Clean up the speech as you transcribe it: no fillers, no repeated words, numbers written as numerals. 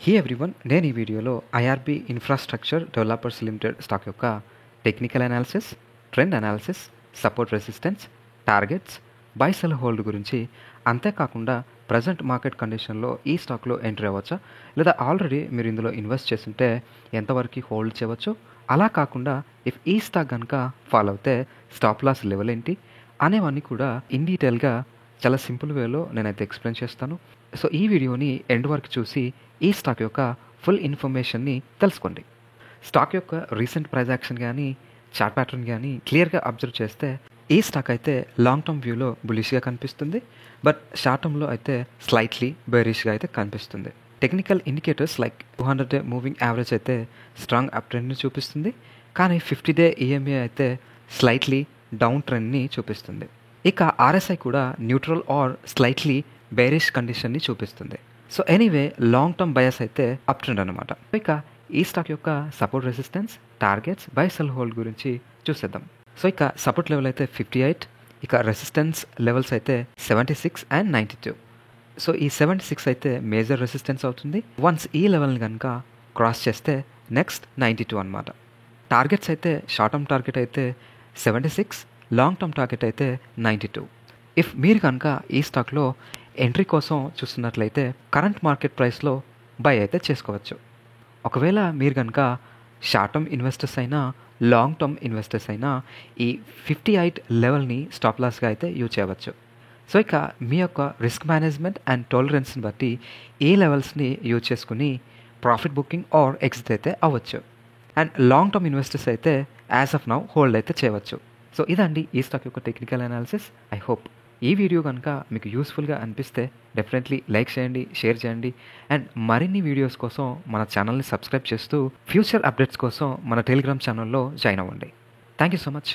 హే everyone, నేను ఈ వీడియోలో IRB infrastructure developers limited stock యొక్క technical analysis, trend analysis, support resistance, targets, buy sell hold గురించి, అంతేకాకుండా ప్రజెంట్ మార్కెట్ కండిషన్లో ఈ స్టాక్లో ఎంట్రీ అవ్వచ్చా, లేదా ఆల్రెడీ మీరు ఇందులో ఇన్వెస్ట్ చేస్తుంటే ఎంతవరకు హోల్డ్ చేయవచ్చు, అలా కాకుండా ఇఫ్ ఈ స్టాక్ కనుక ఫాలో అవుతే స్టాప్ లాస్ లెవెల్ ఏంటి అనేవన్నీ కూడా ఇన్ డీటెయిల్గా చాలా సింపుల్ వేలో నేనైతే ఎక్స్ప్లెయిన్ చేస్తాను. సో ఈ వీడియోని ఎండ్ వరకు చూసి ఈ స్టాక్ యొక్క ఫుల్ ఇన్ఫర్మేషన్ని తెలుసుకోండి. స్టాక్ యొక్క రీసెంట్ ప్రైస్ యాక్షన్ కానీ చార్ట్ ప్యాటర్న్ కానీ క్లియర్గా అబ్జర్వ్ చేస్తే ఈ స్టాక్ అయితే లాంగ్ టర్మ్ వ్యూలో బులిష్గా కనిపిస్తుంది, బట్ షార్ట్ టర్మ్లో అయితే స్లైట్లీ బేరిష్గా అయితే కనిపిస్తుంది. టెక్నికల్ ఇండికేటర్స్ లైక్ 200-డే మూవింగ్ యావరేజ్ అయితే స్ట్రాంగ్ అప్ ట్రెండ్ని చూపిస్తుంది, కానీ 50-డే ఈఎంఏ అయితే స్లైట్లీ డౌన్ ట్రెండ్ని చూపిస్తుంది. ఇక ఆర్ఎస్ఐ కూడా న్యూట్రల్ ఆర్ స్లైట్లీ బేరిష్ కండిషన్ని చూపిస్తుంది. So anyway long term bias అయితే అప్ ట్రెండ్ అనమాట. ఇక ఈ స్టాక్ యొక్క support resistance, targets, buy sell hold గురించి చూసేద్దాం. సో ఇక సపోర్ట్ లెవెల్ అయితే 58, ఇక రెసిస్టెన్స్ లెవెల్స్ అయితే 76 అండ్ 92. సో ఈ 76 అయితే మేజర్ రెసిస్టెన్స్ అవుతుంది. వన్స్ ఈ లెవెల్ని కనుక క్రాస్ చేస్తే నెక్స్ట్ 92 అనమాట. టార్గెట్స్ అయితే షార్ట్ టర్మ్ టార్గెట్ అయితే 76, లాంగ్ టర్మ్ టార్గెట్ అయితే 92. ఇఫ్ మీరు కనుక ఈ స్టాక్లో ఎంట్రీ కోసం చూస్తున్నట్లయితే కరెంట్ మార్కెట్ ప్రైస్లో బై అయితే చేసుకోవచ్చు. ఒకవేళ మీరు కనుక షార్ట్ టర్మ్ ఇన్వెస్టర్స్ అయినా లాంగ్ టర్మ్ ఇన్వెస్టర్స్ అయినా ఈ 58 లెవెల్ని స్టాప్ లాస్గా అయితే యూజ్ చేయవచ్చు. సో ఇక మీ యొక్క రిస్క్ మేనేజ్మెంట్ అండ్ టాలరెన్స్ని బట్టి ఏ లెవెల్స్ని యూజ్ చేసుకుని ప్రాఫిట్ బుకింగ్ ఆర్ ఎగ్జిట్ అయితే అవ్వచ్చు. అండ్ లాంగ్ టర్మ్ ఇన్వెస్టర్స్ అయితే యాజ్ ఆఫ్ నౌ హోల్డ్ అయితే చేయవచ్చు. సో ఇదండి ఈ స్టాక్ యొక్క టెక్నికల్ అనాలిసిస్. ఐ హోప్ ఈ వీడియో కనుక మీకు యూస్ఫుల్గా అనిపిస్తే డెఫినెట్లీ లైక్ చేయండి, షేర్ చేయండి, అండ్ మరిన్ని వీడియోస్ కోసం మన ఛానల్ని సబ్స్క్రైబ్ చేస్తూ ఫ్యూచర్ అప్డేట్స్ కోసం మన టెలిగ్రామ్ ఛానల్లో జాయిన్ అవ్వండి. Thank you so much.